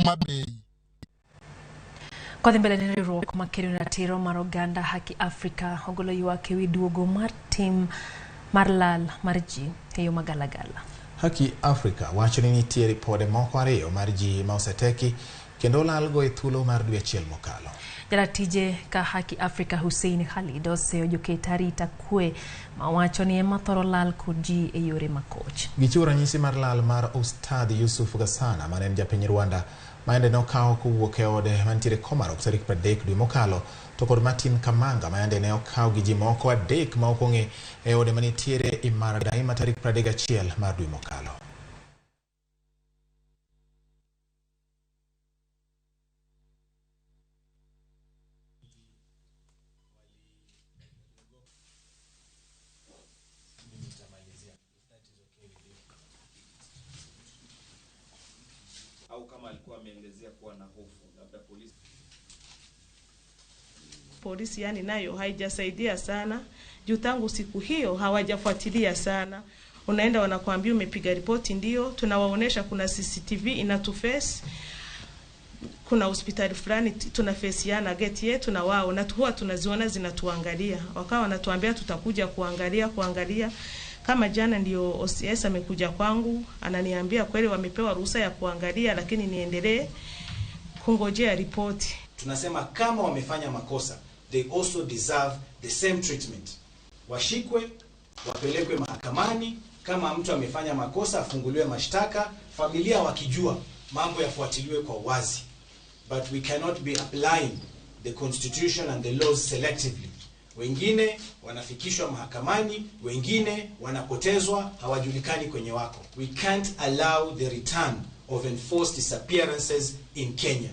mabei. Kwa mbele ni riwruok makelo ratiro mar oganda HAKI Africa ogolo ywak ewi duogo mar tim mar lal mar ji e yo magalagala. HAKI Africa wacho ni nitie ripode moko ariyo mar ji ma oseteki kendo lalgo e thuolo mar dwe achiel mokalo. Jaratije ka HAKI Africa Hussein Khalid oseojoket arita kwe ma wacho ni ema thoro lal kod ji e yore makoch. Gichiwo ranyisi mar lal mar Ustadh Yusuf Gassana mane en japiny Rwanda maende ne okawo kowuok e ode mantiere Komarok tarik 30 dwe mokalo, to kod Martin Kamanga maende ne okawo gi ji moko 3 ma ok ong'e e ode manitiere Imara Daima tarik 31 mar dwe mokalo. Au kama alikuwa ameelezea kuwa na hofu labda polisi yani nayo haijasaidia sana juu tangu siku hiyo hawajafuatilia sana. Unaenda wanakuambia umepiga ripoti, ndio tunawaonesha kuna CCTV inatuface, kuna hospitali fulani tunafesiana gate yetu na wao na huwa tunaziona zinatuangalia. Wakawa wanatuambia tutakuja kuangalia. Kama jana ndio OCS amekuja kwangu ananiambia kweli wamepewa ruhusa ya kuangalia, lakini niendelee kungojea ripoti. Tunasema kama wamefanya makosa, they also deserve the same treatment. Washikwe, wapelekwe mahakamani. Kama mtu amefanya makosa afunguliwe mashtaka, familia wakijua mambo yafuatiliwe kwa wazi. But we cannot be applying the constitution and the laws selectively. Wengine wanafikishwa mahakamani, wengine wanapotezwa, hawajulikani kwenye wako. We can't allow the return of enforced disappearances in Kenya.